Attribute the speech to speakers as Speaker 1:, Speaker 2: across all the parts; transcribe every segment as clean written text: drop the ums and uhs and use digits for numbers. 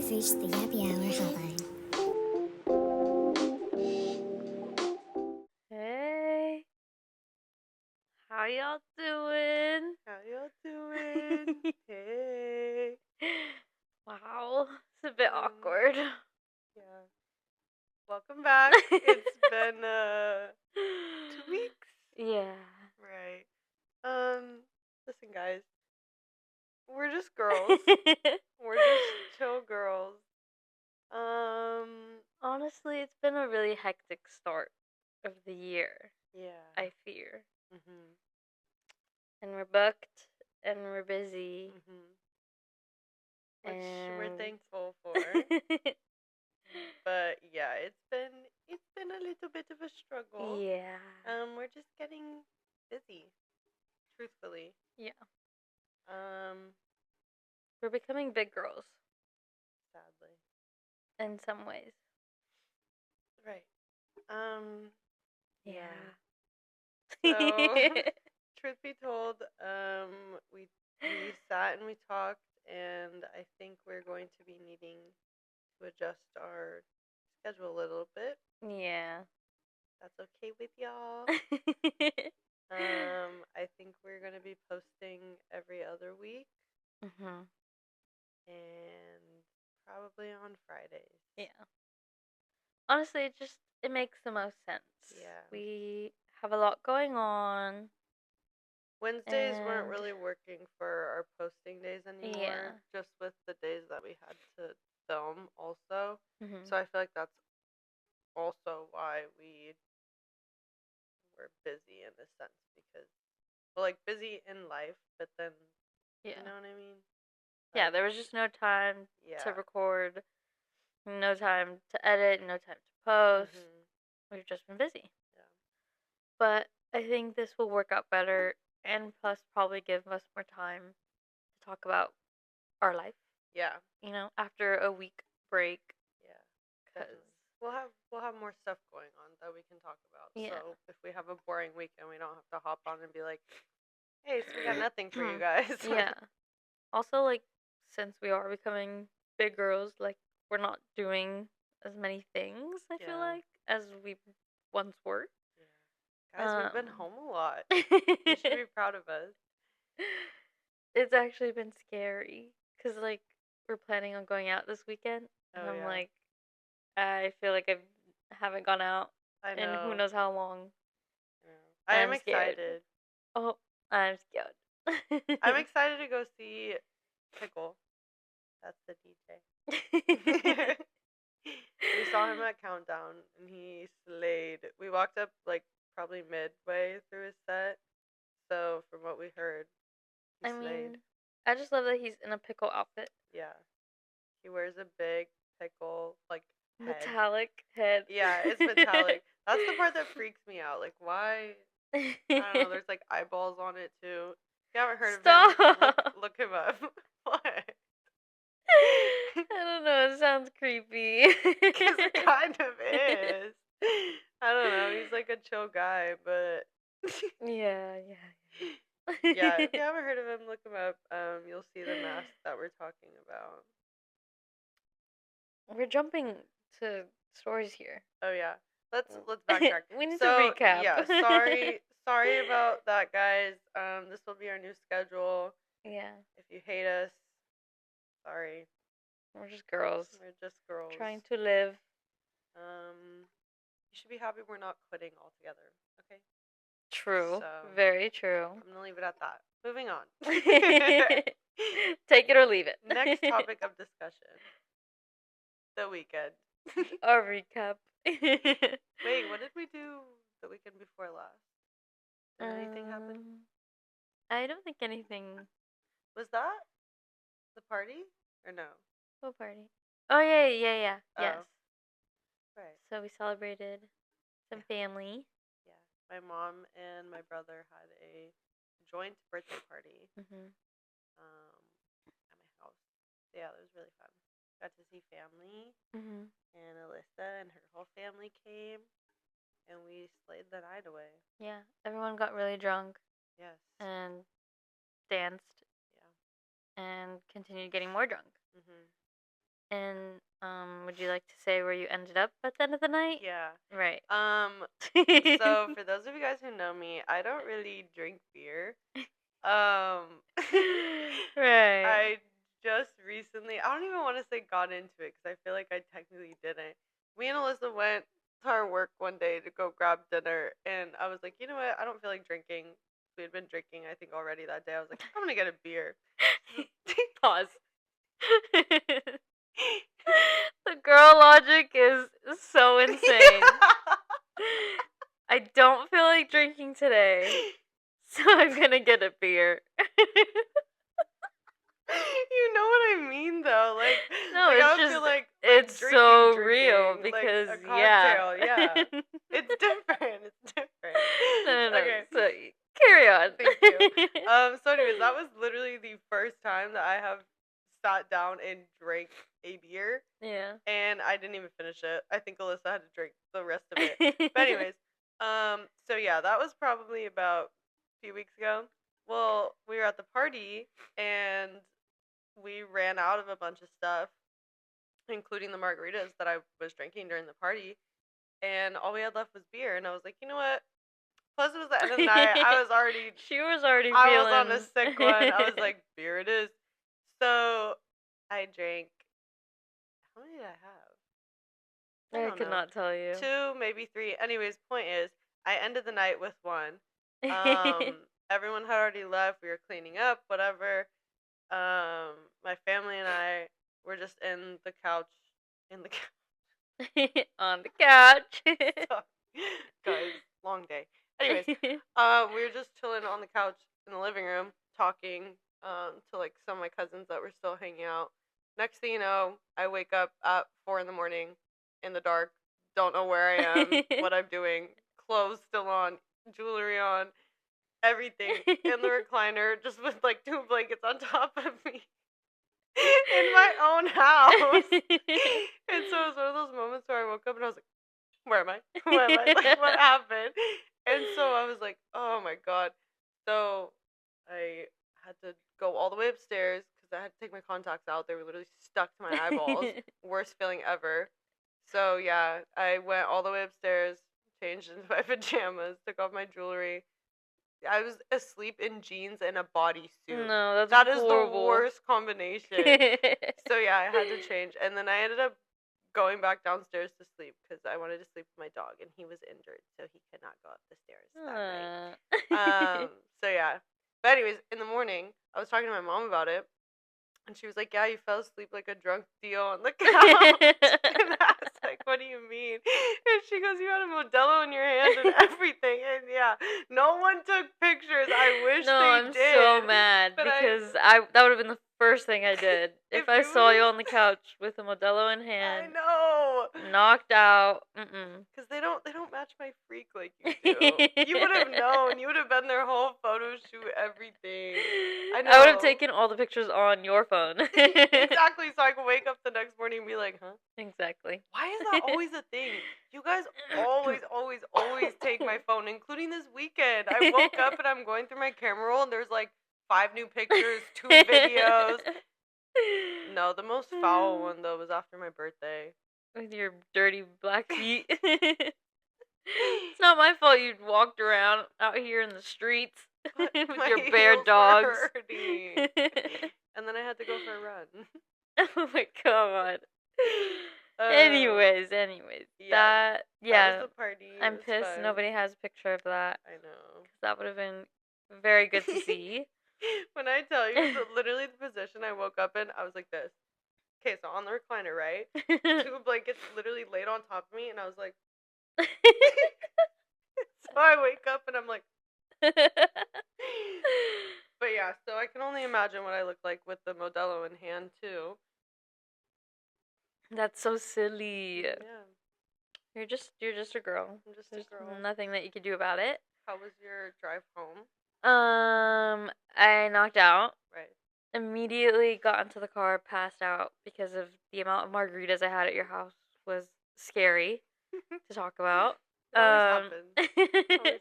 Speaker 1: You've reached the happy hour hotline.
Speaker 2: Hey, how y'all doing?
Speaker 3: How y'all doing? Hey.
Speaker 2: Wow, it's a bit
Speaker 3: Um,
Speaker 2: awkward.
Speaker 3: Yeah. Welcome back. It's been 2 weeks.
Speaker 2: Yeah.
Speaker 3: Right. Listen guys. We're just girls. We're just chill girls.
Speaker 2: Honestly, it's been a really hectic start of the year,
Speaker 3: Yeah.
Speaker 2: I fear.
Speaker 3: Mhm.
Speaker 2: And we're booked and we're busy.
Speaker 3: Mhm. Which we're
Speaker 2: And
Speaker 3: thankful for. But yeah, it's been a little bit of a struggle.
Speaker 2: yeah.
Speaker 3: We're just getting busy, truthfully.
Speaker 2: Yeah.
Speaker 3: Um,
Speaker 2: We're becoming big girls
Speaker 3: Sadly.
Speaker 2: in some ways.
Speaker 3: Right.
Speaker 2: Yeah.
Speaker 3: So, truth be told, we sat and we talked, and I think we're going to be needing to adjust our schedule a little bit.
Speaker 2: Yeah.
Speaker 3: That's okay with y'all. I think we're gonna be posting every other week,
Speaker 2: mhm.
Speaker 3: and probably on Fridays.
Speaker 2: Yeah. Honestly, it makes the most sense.
Speaker 3: Yeah.
Speaker 2: We have a lot going on.
Speaker 3: Wednesdays weren't
Speaker 2: And
Speaker 3: really working for our posting days anymore, just with the days that we had to film also.
Speaker 2: Mhm.
Speaker 3: So I feel like that's also why we were busy in a sense, because busy in life, but then you know what I mean?
Speaker 2: Yeah, there was just no time to record, no time to edit, no time to post. We've just been busy.
Speaker 3: Yeah.
Speaker 2: But I think this will work out better, and plus probably give us more time to talk about our life.
Speaker 3: Yeah.
Speaker 2: You know, after a week break.
Speaker 3: Yeah. Because we'll have more stuff going on that we can talk about.
Speaker 2: Yeah.
Speaker 3: So if we have a boring weekend, we don't have to hop on and be like, "Hey, so we got nothing for you guys."
Speaker 2: Yeah. Also, like, since we are becoming big girls, like, we're not doing as many things, I feel like, as we once were.
Speaker 3: Yeah. Guys, we've been home a lot.
Speaker 2: You
Speaker 3: should be proud of us.
Speaker 2: It's actually been scary, because, like, we're planning on going out this weekend, and I'm like, I feel like I haven't gone out in who knows how long.
Speaker 3: I am
Speaker 2: scared.
Speaker 3: excited.
Speaker 2: Oh, I'm scared.
Speaker 3: I'm excited to go see Pickle. That's the DJ. We saw him at Countdown, and he slayed. We walked up, like, probably midway through his set, so from what we heard, he slayed.
Speaker 2: I just love that he's in a pickle outfit.
Speaker 3: Yeah. He wears a big pickle, like, head.
Speaker 2: Metallic head.
Speaker 3: Yeah, it's metallic. That's the part that freaks me out. Like, why? I don't know, there's, like, eyeballs on it, too. If you haven't heard of him, look him up. What?
Speaker 2: I don't know, it sounds creepy.
Speaker 3: Because it kind of is. I don't know, he's like a chill guy, but
Speaker 2: yeah.
Speaker 3: yeah, if you haven't heard of him, look him up. You'll see the mask that we're talking about.
Speaker 2: We're jumping to stories here.
Speaker 3: Oh yeah, let's backtrack.
Speaker 2: We need to recap.
Speaker 3: Yeah, sorry about that, guys. This will be our new schedule.
Speaker 2: Yeah.
Speaker 3: If you hate us, sorry.
Speaker 2: We're just girls.
Speaker 3: We're just girls
Speaker 2: trying to live.
Speaker 3: You should be happy we're not quitting altogether. Okay.
Speaker 2: True.
Speaker 3: So,
Speaker 2: Very true.
Speaker 3: I'm gonna leave it at that. Moving on.
Speaker 2: Take it or leave it.
Speaker 3: Next topic of discussion. The weekend.
Speaker 2: Our recap.
Speaker 3: Wait, what did we do the weekend before last? Did anything happen?
Speaker 2: I don't think anything.
Speaker 3: Was that the party? Or no?
Speaker 2: What party? Oh, yeah.
Speaker 3: Oh.
Speaker 2: Yes.
Speaker 3: Right.
Speaker 2: So we celebrated some family.
Speaker 3: Yeah. My mom and my brother had a joint birthday party at my house. So yeah, it was really fun. Got to see family, and Alyssa and her whole family came, and we slayed the night away.
Speaker 2: Yeah, everyone got really drunk.
Speaker 3: Yes.
Speaker 2: And danced.
Speaker 3: Yeah.
Speaker 2: And continued getting more drunk. And would you like to say where you ended up at the end of the night?
Speaker 3: Yeah.
Speaker 2: Right.
Speaker 3: So for those of you guys who know me, I don't really drink beer.
Speaker 2: Right.
Speaker 3: I just recently, I don't even want to say got into it because I feel like I technically didn't. Me and Alyssa went to our work one day to go grab dinner, and I was like, you know what? I don't feel like drinking. We had been drinking, I think, already that day. I was like, I'm gonna get a beer.
Speaker 2: Pause. The girl logic is so insane. I don't feel like drinking today, so I'm gonna get a beer.
Speaker 3: You know what I mean, though. Like,
Speaker 2: No,
Speaker 3: like
Speaker 2: it's
Speaker 3: I
Speaker 2: just
Speaker 3: feel like
Speaker 2: it's
Speaker 3: drinking,
Speaker 2: so
Speaker 3: drinking,
Speaker 2: real
Speaker 3: like
Speaker 2: because
Speaker 3: a cocktail. Yeah, it's different. It's different.
Speaker 2: No.
Speaker 3: Okay.
Speaker 2: So carry on.
Speaker 3: Thank you. So anyways, that was literally the first time that I have sat down and drank a beer.
Speaker 2: Yeah.
Speaker 3: And I didn't even finish it. I think Alyssa had to drink the rest of it. But anyways, so yeah, that was probably about a few weeks ago. Well, we were at the party and we ran out of a bunch of stuff, including the margaritas that I was drinking during the party. And all we had left was beer. And I was like, you know what? Plus, it was the end of the night. I was already I was on a sick one. I was like, beer it is. So I drank. How many did I have?
Speaker 2: I could not tell you.
Speaker 3: 2, maybe 3. Anyways, point is, I ended the night with 1. Everyone had already left. We were cleaning up, whatever. My family and I were just in the couch.
Speaker 2: On the couch.
Speaker 3: Guys, long day. Anyways, we were just chilling on the couch in the living room, talking to like some of my cousins that were still hanging out. Next thing you know, I wake up at 4 in the morning in the dark, don't know where I am, what I'm doing, clothes still on, jewelry on, everything in the recliner, just with like 2 blankets on top of me in my own house. And so it was one of those moments where I woke up and I was like, where am I? Where am I? Like, what happened? And so I was like, oh my god. So I had to go all the way upstairs because I had to take my contacts out. They were literally stuck to my eyeballs. Worst feeling ever. So yeah, I went all the way upstairs, changed into my pajamas, took off my jewelry. I was asleep in jeans and a bodysuit.
Speaker 2: No,
Speaker 3: That
Speaker 2: horrible.
Speaker 3: is the worst combination. So yeah, I had to change. And then I ended up going back downstairs to sleep because I wanted to sleep with my dog and he was injured, so he could not go up the stairs that night. So yeah. But anyways, in the morning, I was talking to my mom about it, and she was like, yeah, you fell asleep like a drunk deal on the couch. And I was like, what do you mean? And she goes, you had a Modelo in your hand and everything. And yeah, no one took pictures. I wish
Speaker 2: no,
Speaker 3: they
Speaker 2: I'm
Speaker 3: did.
Speaker 2: so mad because that would have been the first thing I did if I saw you on the couch with a Modelo in hand.
Speaker 3: I know.
Speaker 2: Knocked out.
Speaker 3: Because they don't match my freak like you do. You would have known. You would have been their whole photo shoot, everything. I know.
Speaker 2: I would have taken all the pictures on your phone.
Speaker 3: Exactly, so I could wake up the next morning and be like, huh?
Speaker 2: Exactly.
Speaker 3: Why is that always a thing? You guys always take my phone, including this weekend. I woke up and I'm going through my camera roll and there's like 5 new pictures, 2 videos. No, the most foul one though was after my birthday.
Speaker 2: With your dirty black feet. It's not my fault you walked around out here in the streets with your bare dogs.
Speaker 3: And then I had to go for a run.
Speaker 2: Oh my god. Anyways.
Speaker 3: Yeah. That was the party.
Speaker 2: I'm pissed
Speaker 3: fun.
Speaker 2: nobody has a picture of that.
Speaker 3: I know.
Speaker 2: Because that would have been very good to see.
Speaker 3: When I tell you, literally the position I woke up in, I was like this. Okay, so on the recliner, right? 2 blankets literally laid on top of me, and I was like... So I wake up, and I'm like... But yeah, so I can only imagine what I look like with the Modelo in hand, too.
Speaker 2: That's so silly.
Speaker 3: Yeah.
Speaker 2: You're just a girl.
Speaker 3: I'm just
Speaker 2: There's
Speaker 3: a girl.
Speaker 2: nothing that you could do about it.
Speaker 3: How was your drive home?
Speaker 2: I knocked out.
Speaker 3: Right.
Speaker 2: Immediately got into the car, passed out because of the amount of margaritas I had at your house was scary to talk about.
Speaker 3: It always happens.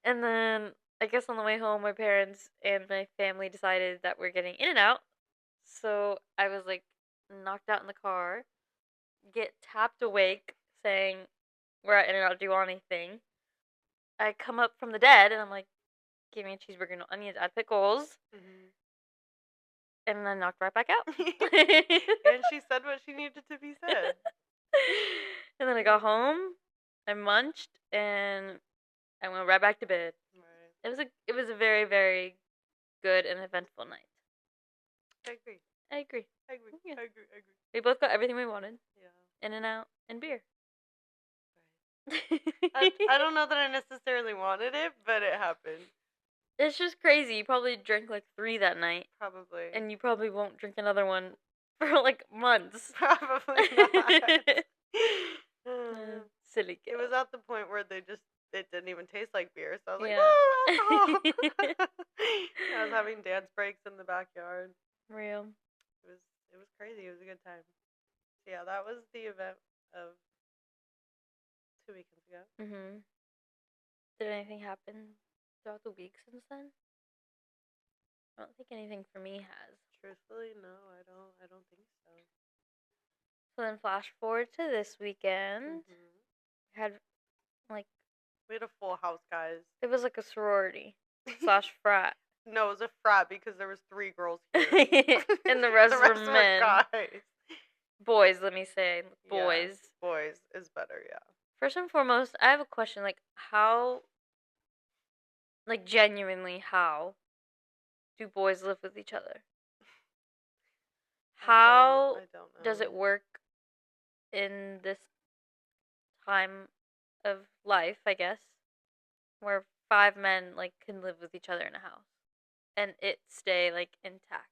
Speaker 2: And then I guess on the way home, my parents and my family decided that we're getting In-N-Out. So I was like, knocked out in the car, get tapped awake, saying, we're at In-N-Out, do you want anything? I come up from the dead, and I'm like, give me a cheeseburger, no onions, add pickles. Mm-hmm. And then knocked right back out.
Speaker 3: And she said what she needed to be said.
Speaker 2: And then I got home, I munched, and I went right back to bed. Right. It was a very, very good and eventful night.
Speaker 3: I agree.
Speaker 2: Yeah. I agree. We both got everything we wanted.
Speaker 3: Yeah.
Speaker 2: In-N-Out and beer.
Speaker 3: Right. I don't know that I necessarily wanted it, but it happened.
Speaker 2: It's just crazy. You probably drank like 3 that night.
Speaker 3: Probably.
Speaker 2: And you probably won't drink another one for like months.
Speaker 3: Probably not.
Speaker 2: Silly girl.
Speaker 3: It was at the point where it didn't even taste like beer, so I was like, oh, alcohol. I was having dance breaks in the backyard.
Speaker 2: Real.
Speaker 3: It was crazy. It was a good time. So yeah, that was the event of 2 weekends ago.
Speaker 2: Mhm. Did anything happen throughout the week since then? I don't think anything for me has.
Speaker 3: Truthfully, no, I don't think so.
Speaker 2: So then flash forward to this weekend. Mm-hmm.
Speaker 3: We had a full house, guys.
Speaker 2: It was like a sorority / frat.
Speaker 3: No, it was a frat because there was 3 girls here.
Speaker 2: And the rest were men.
Speaker 3: Guys.
Speaker 2: Boys, let me say. Boys.
Speaker 3: Yeah, boys is better, yeah.
Speaker 2: First and foremost, I have a question. How, genuinely, how do boys live with each other? How
Speaker 3: I don't know.
Speaker 2: Does it work in this time of life, I guess, where 5 men, can live with each other in a house and it stay, intact?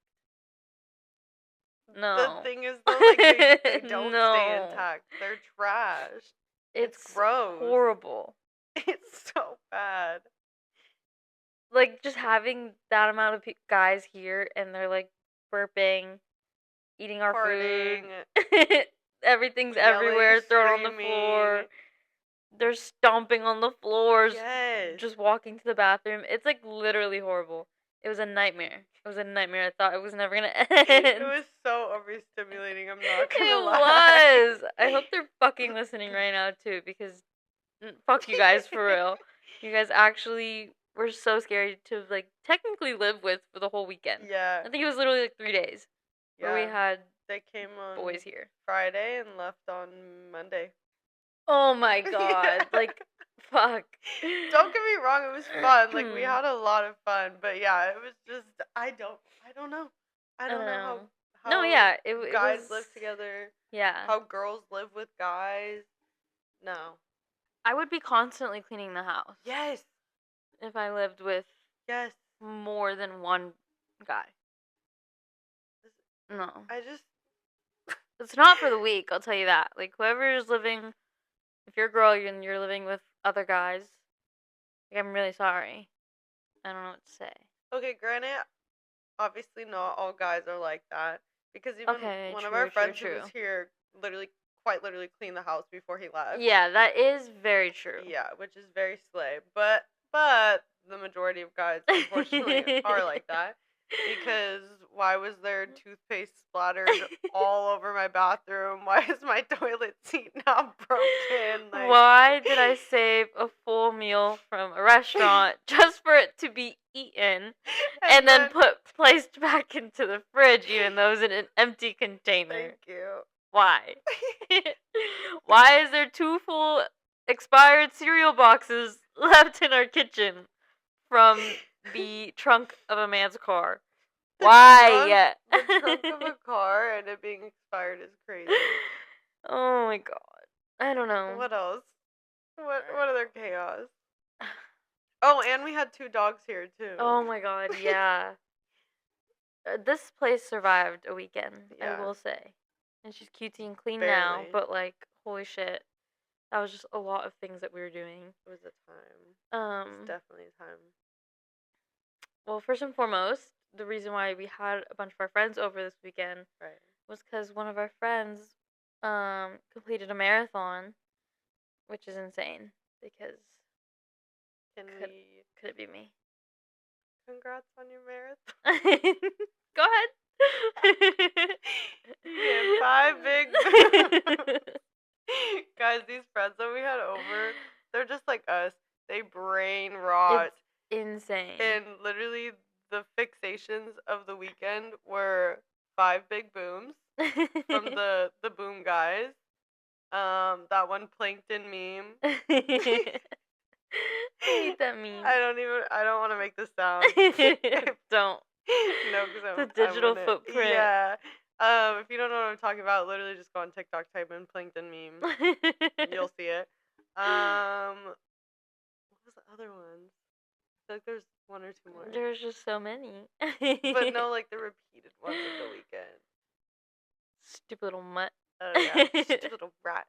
Speaker 2: No.
Speaker 3: The thing is, though, they don't stay intact. They're trash. It's gross.
Speaker 2: Horrible.
Speaker 3: It's so bad.
Speaker 2: Just having that amount of guys here, and they're, burping, eating our
Speaker 3: farting,
Speaker 2: food. Everything's everywhere, thrown on the floor. They're stomping on the floors.
Speaker 3: Yes.
Speaker 2: Just walking to the bathroom. It's, literally horrible. It was a nightmare. I thought it was never going to end.
Speaker 3: It was so overstimulating, I'm not going to lie.
Speaker 2: It was. I hope they're fucking listening right now, too, because fuck you guys, for real. You guys actually were so scary to, technically live with for the whole weekend.
Speaker 3: Yeah.
Speaker 2: I think it was literally, 3 days. Yeah. Where we had
Speaker 3: they came on
Speaker 2: boys here.
Speaker 3: Friday and left on Monday.
Speaker 2: Oh my god. Fuck.
Speaker 3: Don't get me wrong, it was fun. We had a lot of fun, but yeah, it was just I don't know. I don't know how
Speaker 2: no, yeah, it
Speaker 3: guys
Speaker 2: was,
Speaker 3: live together.
Speaker 2: Yeah.
Speaker 3: How girls live with guys. No.
Speaker 2: I would be constantly cleaning the house.
Speaker 3: Yes.
Speaker 2: If I lived with more than one guy. No. It's not for the week, I'll tell you that. Whoever is living, if you're a girl and you're living with other guys, I'm really sorry. I don't know what to say.
Speaker 3: Okay, granted, obviously not all guys are like that. Because even one of our friends who was here quite literally cleaned the house before he left.
Speaker 2: Yeah, that is very true.
Speaker 3: Yeah, which is very slay. But the majority of guys, unfortunately, are like that. Because why was there toothpaste splattered all over my bathroom? Why is my toilet seat now broken?
Speaker 2: Why did I save a full meal from a restaurant just for it to be eaten and then placed back into the fridge even though it was in an empty container?
Speaker 3: Thank you.
Speaker 2: Why? Why is there 2 full expired cereal boxes left in our kitchen from the trunk of a man's car? Why?
Speaker 3: The trunk of a car and it being expired is crazy.
Speaker 2: Oh my god. I don't know.
Speaker 3: What else? What other chaos? Oh, and we had 2 dogs here too.
Speaker 2: Oh my god, yeah. This place survived a weekend, I will say. And she's cutesy and clean now, but holy shit. That was just a lot of things that we were doing.
Speaker 3: It was a time. It's definitely a time.
Speaker 2: Well, first and foremost, the reason why we had a bunch of our friends over this weekend was because one of our friends completed a marathon, which is insane because could it be me?
Speaker 3: Congrats on your marathon.
Speaker 2: Go ahead.
Speaker 3: You can't Guys, these friends that we had over, they're just like us. They brain rot.
Speaker 2: It's insane.
Speaker 3: And literally, the fixations of the weekend were 5 big booms from the boom guys. That one plankton meme.
Speaker 2: I hate that meme.
Speaker 3: I don't want to make this sound.
Speaker 2: Don't.
Speaker 3: No, because
Speaker 2: the digital footprint.
Speaker 3: Yeah. If you don't know what I'm talking about, literally just go on TikTok, type in plankton meme. You'll see it. What was the other ones? I feel like there's 1 or 2 more.
Speaker 2: There's just so many.
Speaker 3: But no, like the repeated ones of the weekend.
Speaker 2: Stupid little mutt.
Speaker 3: Oh yeah, stupid little rat.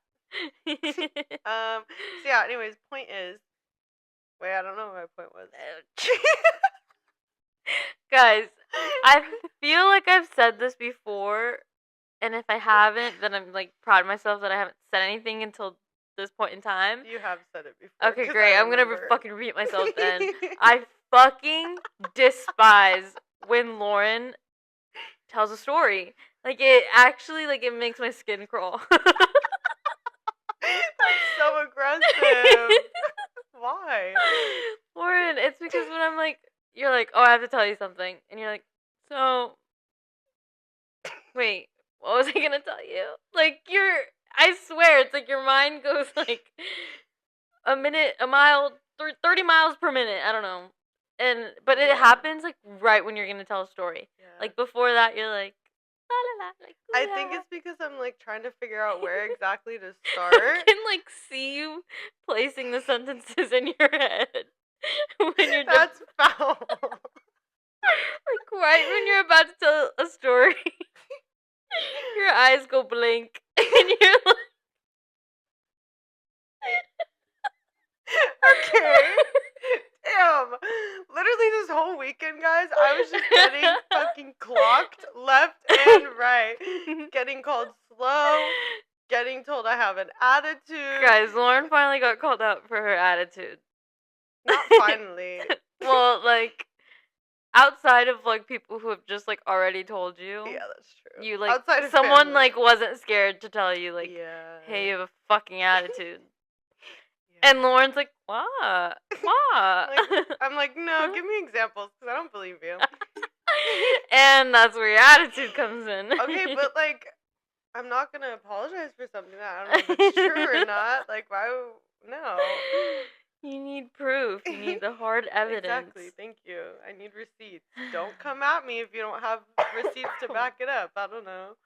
Speaker 3: So yeah. Anyways, point is. Wait, I don't know what my point was.
Speaker 2: Guys, I feel like I've said this before, and if I haven't, then I'm like proud of myself that I haven't said anything until this point in time.
Speaker 3: You have said it before.
Speaker 2: Okay, great. I'm gonna fucking repeat myself then. I fucking despise when Lauren tells a story. Like, it actually, like, it makes my skin crawl.
Speaker 3: That's so aggressive. Why?
Speaker 2: Lauren, it's because when I'm like, you're like, oh, I have to tell you something. And you're like, so, wait, what was I gonna tell you? Like, I swear, it's like your mind goes like a mile, 30 miles per minute. I don't know. But it happens like right when you're gonna tell a story. Yeah. Like before that, you're like, la la la. Like,
Speaker 3: I think it's because I'm like trying to figure out where exactly to start.
Speaker 2: I can like see you placing the sentences in your head when you're.
Speaker 3: That's foul.
Speaker 2: Like right when you're about to tell a story, your eyes go blank, and you're like.
Speaker 3: Okay. Damn. Literally this whole weekend, guys, I was just getting fucking clocked left and right. Getting called slow. Getting told I have an attitude.
Speaker 2: Guys, Lauren finally got called out for her attitude.
Speaker 3: Not finally.
Speaker 2: Well, like, outside of, like, people who have just, like, already told you.
Speaker 3: Yeah, that's true.
Speaker 2: You, like,
Speaker 3: outside of
Speaker 2: someone,
Speaker 3: family.
Speaker 2: like, wasn't scared to tell you, like, hey, you have a fucking attitude. And Lauren's like, what?
Speaker 3: I'm like, no, give me examples, because I don't believe you.
Speaker 2: And that's where your attitude comes in.
Speaker 3: Okay, but, like, I'm not going to apologize for something that I don't know if it's true or not. Like, why? No.
Speaker 2: You need proof. You need the hard evidence.
Speaker 3: Exactly. Thank you. I need receipts. Don't come at me if you don't have receipts to back it up. I don't know.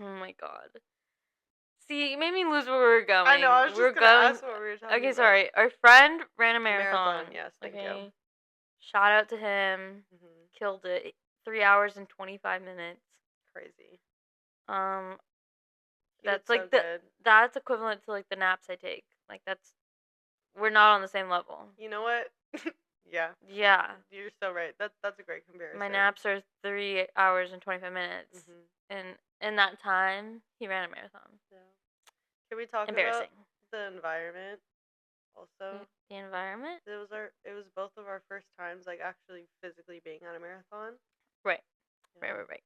Speaker 2: Oh, my God. See, you made me lose where we were going.
Speaker 3: I know, I was just going to ask what we were talking about.
Speaker 2: Okay, sorry. Our friend ran a marathon.
Speaker 3: Yes, thank you.
Speaker 2: Shout out to him. Mm-hmm. Killed it. 3 hours and 25 minutes.
Speaker 3: Crazy.
Speaker 2: That's like that's equivalent to like the naps I take. Like we're not on the same level.
Speaker 3: You know what? Yeah.
Speaker 2: Yeah.
Speaker 3: You're so right. That's a great comparison.
Speaker 2: My naps are 3 hours and 25 minutes. Mm-hmm. And in that time, he ran a marathon. Yeah.
Speaker 3: Can we talk about the environment also?
Speaker 2: The environment?
Speaker 3: It was both of our first times like actually physically being on a marathon.
Speaker 2: Right. Yeah. Right.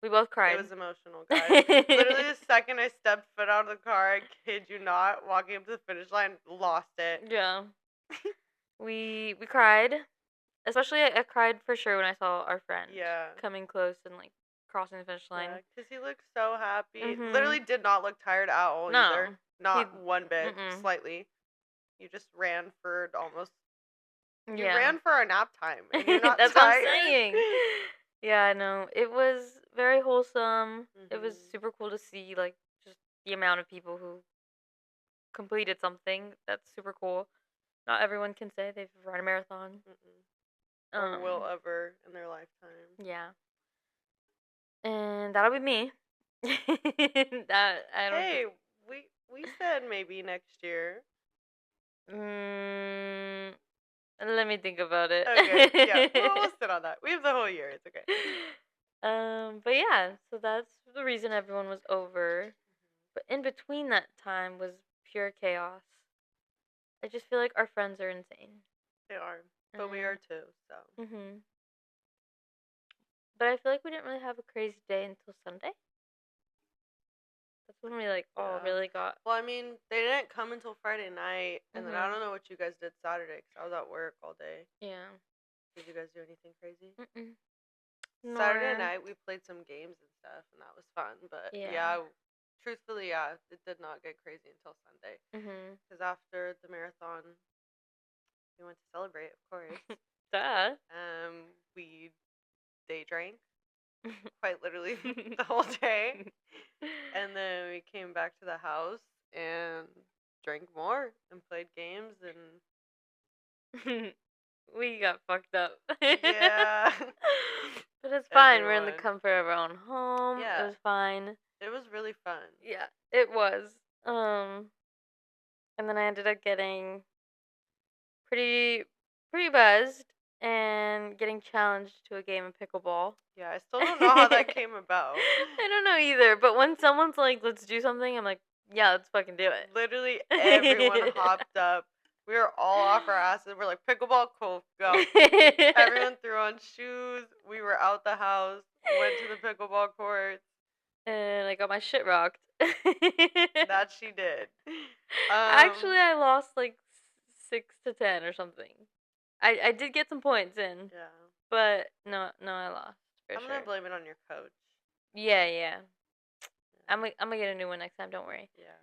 Speaker 2: We both cried.
Speaker 3: It was emotional, guys. Literally the second I stepped foot out of the car, I kid you not, walking up to the finish line, lost it.
Speaker 2: Yeah. We cried. Especially I cried for sure when I saw our friend coming close and like crossing the finish line.
Speaker 3: Yeah, because he looked so happy. Mm-hmm. Literally did not look tired at all either. Not one bit. Slightly. You just ran for almost... You ran for our nap time. And you're not
Speaker 2: That's
Speaker 3: tired.
Speaker 2: what I'm saying. Yeah, I know. It was very wholesome. Mm-hmm. It was super cool to see, like, just the amount of people who completed something. That's super cool. Not everyone can say they've run a marathon.
Speaker 3: Or will ever in their lifetime.
Speaker 2: Yeah. And that'll be me. Hey,
Speaker 3: we said maybe next year.
Speaker 2: Let me think about it.
Speaker 3: Okay, yeah, we'll sit on that. We have the whole year. It's okay.
Speaker 2: But yeah, so that's the reason everyone was over. But in between that time was pure chaos. I just feel like our friends are insane.
Speaker 3: They are, but we are too. So.
Speaker 2: But I feel like we didn't really have a crazy day until Sunday. That's when we all really got.
Speaker 3: Well, I mean, they didn't come until Friday night, and then I don't know what you guys did Saturday because I was at work all day.
Speaker 2: Yeah.
Speaker 3: Did you guys do anything crazy?
Speaker 2: Mm-mm.
Speaker 3: Saturday night we played some games and stuff, and that was fun. But truthfully, it did not get crazy until Sunday. Because after the marathon, we went to celebrate, of course.
Speaker 2: Duh.
Speaker 3: We day drank quite literally the whole day, and then we came back to the house and drank more and played games and
Speaker 2: we got fucked up.
Speaker 3: Yeah.
Speaker 2: But it's fine. We're in the comfort of our own home. Yeah. It was fine.
Speaker 3: It was really fun.
Speaker 2: Yeah, it was. And then I ended up getting pretty buzzed and getting challenged to a game of pickleball.
Speaker 3: Yeah, I still don't know how that came about.
Speaker 2: I don't know either, but when someone's like, let's do something, I'm like, yeah, let's fucking do it.
Speaker 3: Literally everyone hopped up. We were all off our asses. We're like, pickleball, cool, go. Everyone threw on shoes. We were out the house, went to the pickleball court.
Speaker 2: And I got my shit rocked.
Speaker 3: That she did.
Speaker 2: Actually, I lost 6-10 or something. I did get some points in.
Speaker 3: Yeah.
Speaker 2: But no, I lost.
Speaker 3: I'm gonna blame it on your coach.
Speaker 2: Yeah. I'm gonna get a new one next time. Don't worry.
Speaker 3: Yeah.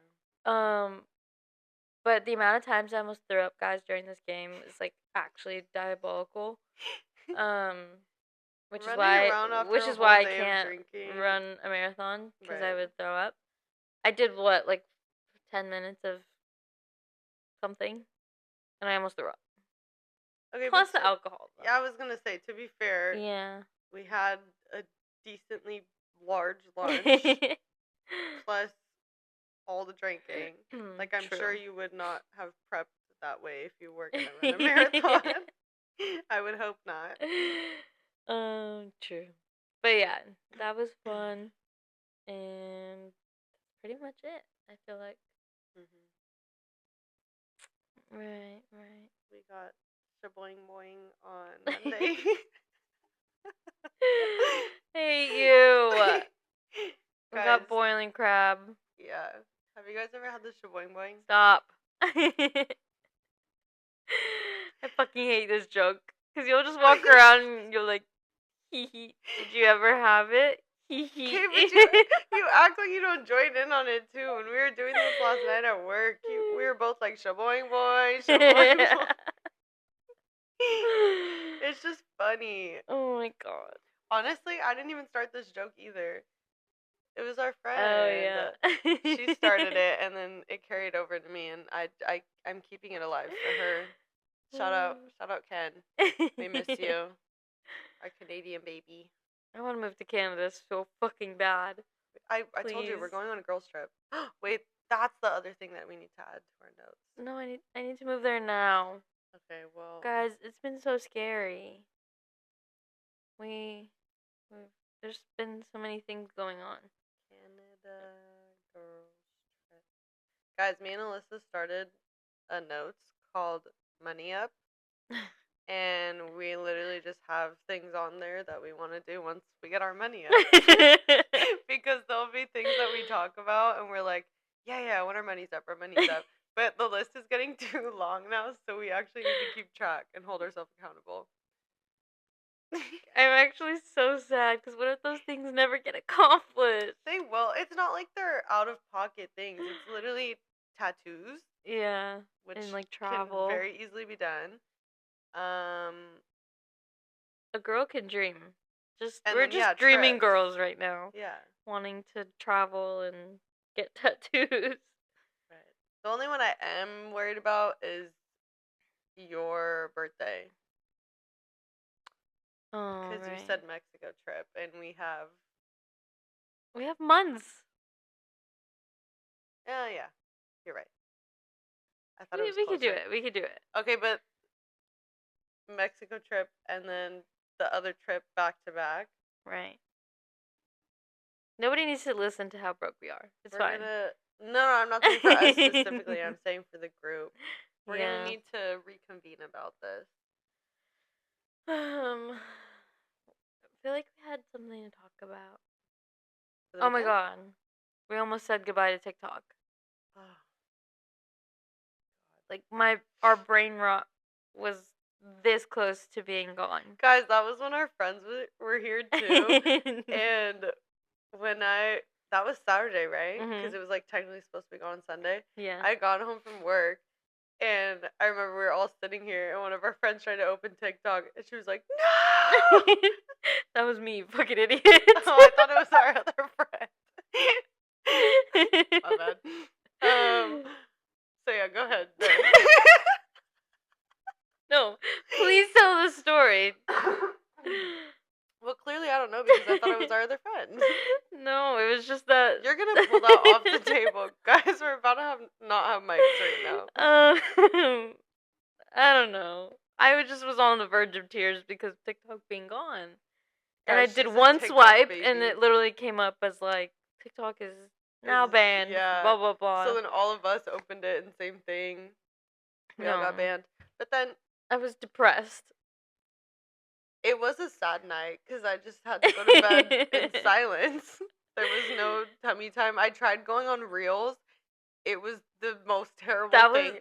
Speaker 2: But the amount of times I almost threw up, guys, during this game is actually diabolical. Which is why I can't run a marathon because I would throw up. I did 10 minutes of something, and I almost threw up. Okay, plus the alcohol.
Speaker 3: Though. Yeah, I was gonna say, to be fair, we had a decently large lunch plus all the drinking. I'm
Speaker 2: True.
Speaker 3: sure you would not have prepped that way if you were gonna run a marathon. I would hope not.
Speaker 2: True. But yeah, that was fun, and that's pretty much it. I feel like. Right.
Speaker 3: We got shaboing boing on Monday.
Speaker 2: Hate you. We got boiling crab.
Speaker 3: Yeah. Have you guys ever had the shaboing boing?
Speaker 2: Stop. I fucking hate this joke. Because you'll just walk around and you're like, hee hee. Did you ever have it? Hee hee.
Speaker 3: Okay, but you act like you don't join in on it too. When we were doing this last night at work, we were both like, shaboing boy, shaboing boy. It's just funny.
Speaker 2: Oh my god.
Speaker 3: Honestly, I didn't even start this joke either. It was our friend.
Speaker 2: Oh yeah.
Speaker 3: She started it, and then it carried over to me, and I'm keeping it alive for her. Shout out Ken. We miss you, our Canadian baby.
Speaker 2: I want to move to Canada so fucking bad.
Speaker 3: I told you we're going on a girls trip. Wait, that's the other thing that we need to add to our notes.
Speaker 2: No, I need to move there now.
Speaker 3: Okay, well,
Speaker 2: guys, it's been so scary. There's been so many things going on.
Speaker 3: Canada girls trip. Guys, me and Alyssa started a notes called Money Up. And we literally just have things on there that we want to do once we get our money up. Because there'll be things that we talk about and we're like, yeah, when our money's up. But the list is getting too long now, so we actually need to keep track and hold ourselves accountable.
Speaker 2: I'm actually so sad because what if those things never get accomplished?
Speaker 3: They will. It's not like they're out-of-pocket things. It's literally tattoos.
Speaker 2: Yeah,
Speaker 3: which
Speaker 2: and travel
Speaker 3: can very easily be done.
Speaker 2: A girl can dream. We're just dreaming girls right now.
Speaker 3: Yeah.
Speaker 2: Wanting to travel and get tattoos.
Speaker 3: Right. The only one I am worried about is your birthday.
Speaker 2: Oh,
Speaker 3: because
Speaker 2: right.
Speaker 3: you said Mexico trip, and we have
Speaker 2: months.
Speaker 3: Oh yeah, you're right. I thought
Speaker 2: we could do it. We could do it.
Speaker 3: Okay, but Mexico trip and then the other trip back to back.
Speaker 2: Right. Nobody needs to listen to how broke we are. It's fine.
Speaker 3: No, I'm not saying for us specifically. I'm saying for the group. We're gonna need to reconvene about this.
Speaker 2: I feel like we had something to talk about. Oh my god. We almost said goodbye to TikTok. Like our brain rot was this close to being gone.
Speaker 3: Guys, that was when our friends were here too. And that was Saturday, right? Because it was like technically supposed to be gone on Sunday.
Speaker 2: Yeah.
Speaker 3: I got home from work, and I remember we were all sitting here, and one of our friends tried to open TikTok, and she was like, "No!"
Speaker 2: That was me, fucking idiot.
Speaker 3: Oh, I thought it was our other friend. My bad. So yeah, go ahead.
Speaker 2: No, please tell the story.
Speaker 3: Well, clearly I don't know because I thought it was our other friend.
Speaker 2: No, it was just that.
Speaker 3: You're gonna pull that off the table, guys. We're about to not have mics right
Speaker 2: now. I don't know. I just was on the verge of tears because TikTok being gone, and I did one swipe, and it literally came up as like TikTok is now banned. Yeah. Blah blah blah.
Speaker 3: So then all of us opened it, and same thing. We all got banned. But then
Speaker 2: I was depressed.
Speaker 3: It was a sad night because I just had to go to bed in silence. There was no tummy time. I tried going on Reels. It was the most terrible thing.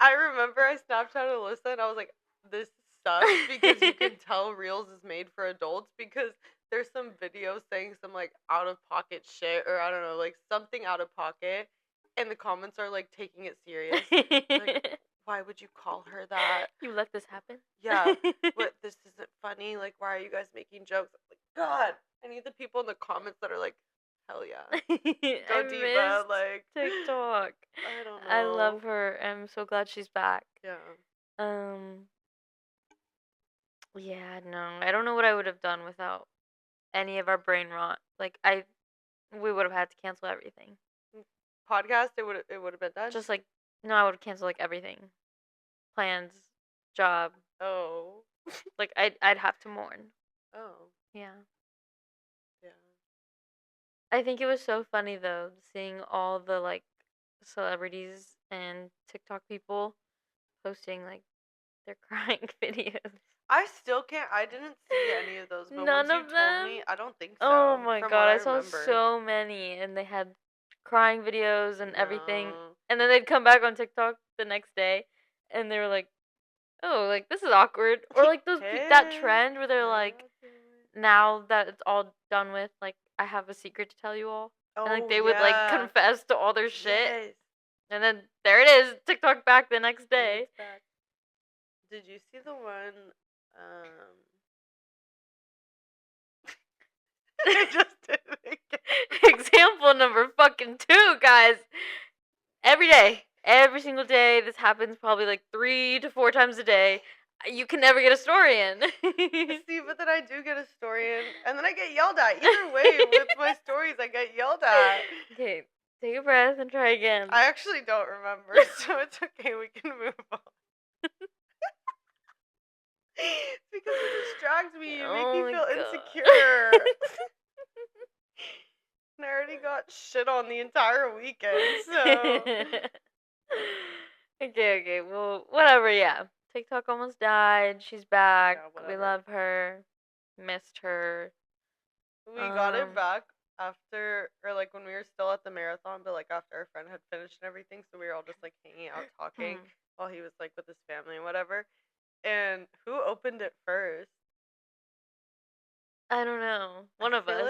Speaker 3: I remember I Snapchatted Alyssa and I was like, this sucks because you can tell Reels is made for adults because there's some videos saying some like out of pocket shit or I don't know, like something out of pocket and the comments are like taking it serious. Like, why would you call her that?
Speaker 2: You let this happen?
Speaker 3: Yeah. What, this isn't funny? Like, why are you guys making jokes? Like, God, I need the people in the comments that are like, hell yeah. Go Diva, like
Speaker 2: TikTok.
Speaker 3: I don't know.
Speaker 2: I love her. I'm so glad she's back.
Speaker 3: Yeah.
Speaker 2: Yeah, no. I don't know what I would have done without any of our brain rot. Like we would have had to cancel everything.
Speaker 3: Podcast, it would have been done.
Speaker 2: Just like no, I would cancel like everything. Plans, job.
Speaker 3: Oh.
Speaker 2: Like I'd have to mourn.
Speaker 3: Oh.
Speaker 2: Yeah.
Speaker 3: Yeah.
Speaker 2: I think it was so funny though, seeing all the like celebrities and TikTok people posting like their crying videos.
Speaker 3: I still can't. I didn't see any of those. But
Speaker 2: None
Speaker 3: once
Speaker 2: of
Speaker 3: you
Speaker 2: them?
Speaker 3: told me, I don't think so.
Speaker 2: Oh my god, I saw
Speaker 3: remember.
Speaker 2: so many, and they had crying videos and everything. And then they'd come back on TikTok the next day, and they were like, "Oh, like this is awkward," or like that trend where they're like, "Now that it's all done with, like I have a secret to tell you all," and like they would like confess to all their shit,
Speaker 3: Yes.
Speaker 2: and then there it is, TikTok back the next day.
Speaker 3: Did you see the one? I just did it again.
Speaker 2: Example number fucking 2, guys. Every day, every single day, this happens probably like 3 to 4 times a day. You can never get a story in.
Speaker 3: See, but then I do get a story in, and then I get yelled at. Either way, with my stories, I get yelled at.
Speaker 2: Okay, take a breath and try again.
Speaker 3: I actually don't remember, so it's okay. We can move on. Because it distracts me. You make me feel insecure. And I already got shit on the entire weekend, so.
Speaker 2: Okay. Well, whatever, yeah. TikTok almost died. She's back.
Speaker 3: Yeah,
Speaker 2: we love her. Missed her.
Speaker 3: We got it back after, or like when we were still at the marathon, but like after our friend had finished and everything, so we were all just like hanging out talking while he was like with his family and whatever. And who opened it first?
Speaker 2: I don't know. One of us.
Speaker 3: I feel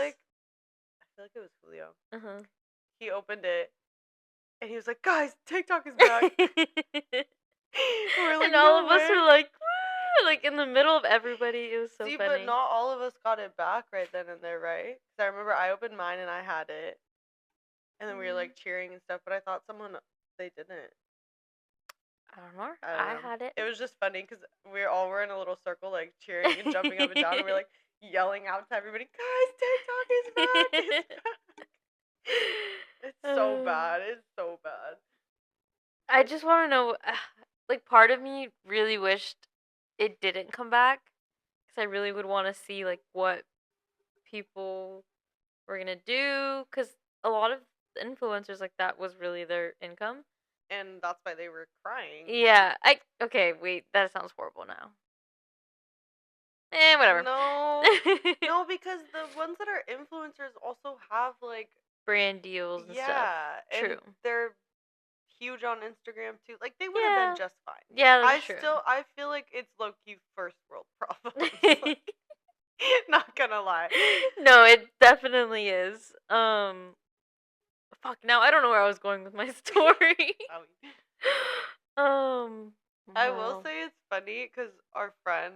Speaker 3: like it was Julio. He opened it, and he was like, "Guys, TikTok is back." We're like,
Speaker 2: and all of us were like, woo! Like in the middle of everybody. It was so funny.
Speaker 3: But not all of us got it back right then and there, right? Because I remember I opened mine and I had it, and then we were like cheering and stuff. But I thought they didn't.
Speaker 2: I don't know. I had it.
Speaker 3: It was just funny because we all were in a little circle, like cheering and jumping up and down, and we were like yelling out to everybody, "Guys, TikTok is back! It's back!" It's so bad. It's so bad.
Speaker 2: I just want to know, like, part of me really wished it didn't come back because I really would want to see like what people were gonna do because a lot of influencers like that was really their income.
Speaker 3: And that's why they were crying.
Speaker 2: Yeah. Okay, wait, that sounds horrible now. Whatever.
Speaker 3: No. No, because the ones that are influencers also have, like,
Speaker 2: brand deals and stuff. True.
Speaker 3: And they're huge on Instagram too. Like they would have been just fine.
Speaker 2: Yeah, that's true.
Speaker 3: I feel like it's low-key first world problems. Not gonna lie.
Speaker 2: No, it definitely is. Fuck. Now I don't know where I was going with my story.
Speaker 3: I will say it's funny because our friend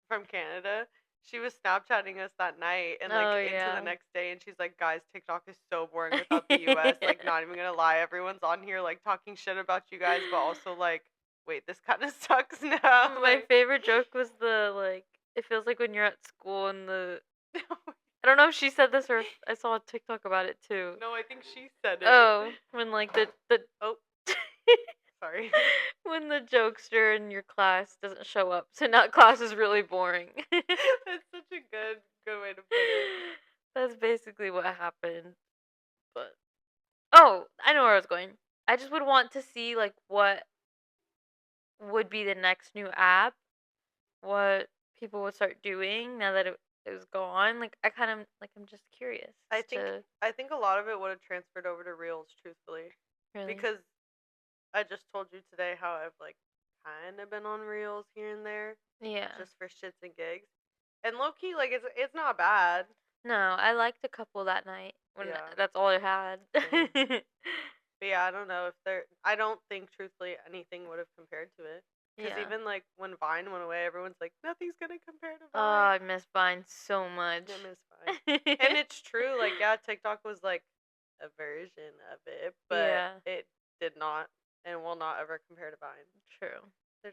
Speaker 3: from Canada, she was Snapchatting us that night and into the next day, and she's like, "Guys, TikTok is so boring without the US. Like, not even gonna lie, everyone's on here like talking shit about you guys, but also like, wait, this kind of sucks now."
Speaker 2: My favorite joke was it feels like when you're at school and I don't know if she said this or if I saw a TikTok about it too.
Speaker 3: No, I think she said it.
Speaker 2: Oh, when
Speaker 3: sorry.
Speaker 2: When the jokester in your class doesn't show up, so now class is really boring.
Speaker 3: That's such a good way to put it.
Speaker 2: That's basically what happened. But I know where I was going. I just would want to see like what would be the next new app, what people would start doing now that it was gone. Like I kind of I'm just curious.
Speaker 3: I think a lot of it would have transferred over to Reels, truthfully.
Speaker 2: Really?
Speaker 3: Because I just told you today how I've like kind of been on Reels here and there.
Speaker 2: Yeah.
Speaker 3: Just for shits and gigs. And low key, like it's not bad.
Speaker 2: No, I liked a couple that night when that's all I had.
Speaker 3: But yeah, I don't know if I don't think truthfully anything would have compared to it. Because even like when Vine went away, everyone's like, nothing's gonna compare to Vine.
Speaker 2: Oh, I miss Vine so much.
Speaker 3: I miss Vine. And it's true, like TikTok was like a version of it, but it did not and will not ever compare to Vine.
Speaker 2: True.
Speaker 3: They're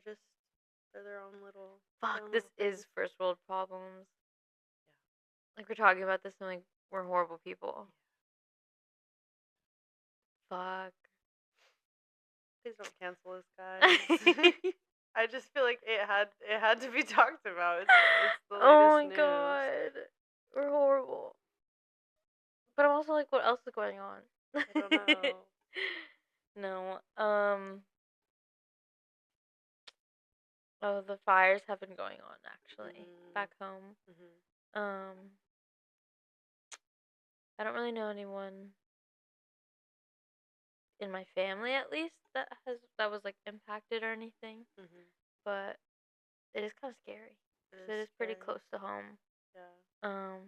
Speaker 3: their own little.
Speaker 2: Fuck, this is first world problems. Yeah. Like we're talking about this and like we're horrible people. Fuck.
Speaker 3: Please don't cancel this, guys. I just feel like it had to be talked about. It's the latest
Speaker 2: oh my
Speaker 3: news.
Speaker 2: God, we're horrible. But I'm also like, what else is going on?
Speaker 3: I don't know.
Speaker 2: No. Oh, the fires have been going on actually back home. I don't really know anyone in my family, at least, that was like impacted or anything. But it is kind of scary. It is pretty close to home. Yeah.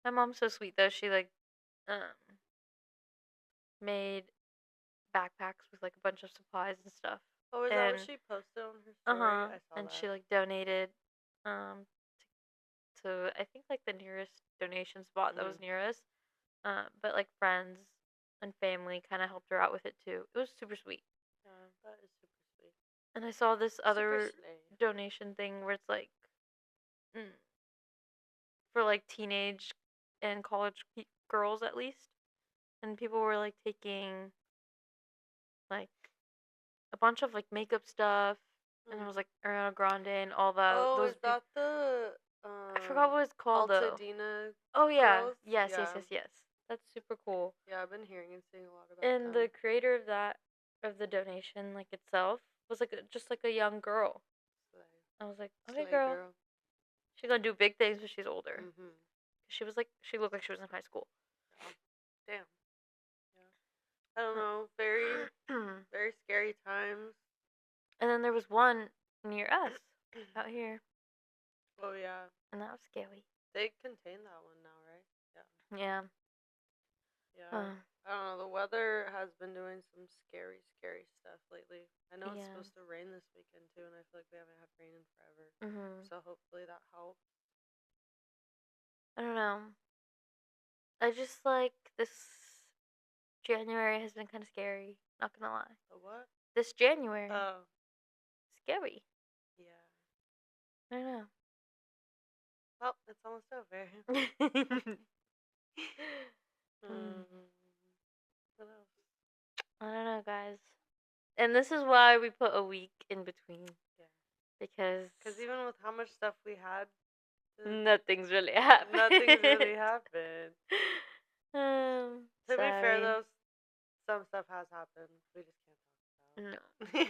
Speaker 2: My mom's so sweet though. She made backpacks with like a bunch of supplies and stuff.
Speaker 3: Oh, is that what she posted on her story? I saw
Speaker 2: and
Speaker 3: that.
Speaker 2: she like donated to I think like the nearest donation spot that was near us. But like friends and family kind of helped her out with it too. It was super sweet.
Speaker 3: Yeah, that is super sweet.
Speaker 2: And I saw this other donation thing where it's like for like teenage and college girls at least, and people were like taking like a bunch of like makeup stuff, and it was like Ariana Grande and all that.
Speaker 3: Oh, is that the?
Speaker 2: I forgot what it's called
Speaker 3: Altadena.
Speaker 2: Oh yeah,
Speaker 3: girls?
Speaker 2: yes. That's super cool.
Speaker 3: Yeah, I've been hearing and seeing a lot about.
Speaker 2: And the creator of the donation like itself was like just like a young girl. I was like, okay, girl. She's gonna do big things when she's older. She looked like she was in high school.
Speaker 3: Damn. Yeah. I don't know. Very, very scary times.
Speaker 2: And then there was one near us out here.
Speaker 3: Oh yeah.
Speaker 2: And that was scary.
Speaker 3: They contain that one now, right? Yeah.
Speaker 2: Yeah.
Speaker 3: Yeah. I don't know. The weather has been doing some scary, scary stuff lately. I know it's supposed to rain this weekend too, and I feel like we haven't had rain in forever. So hopefully that helps.
Speaker 2: I don't know. I just like this January has been kind of scary. Not gonna lie.
Speaker 3: The what?
Speaker 2: This January.
Speaker 3: Oh.
Speaker 2: Scary.
Speaker 3: Yeah.
Speaker 2: I don't know.
Speaker 3: Well, it's almost over. What else?
Speaker 2: I don't know, guys. And this is why we put a week in between. Yeah. Because
Speaker 3: even with how much stuff we had,
Speaker 2: nothing's really happened.
Speaker 3: Nothing's really happened. To be fair,
Speaker 2: sorry.
Speaker 3: though, some stuff has happened. We just can't talk about.
Speaker 2: No.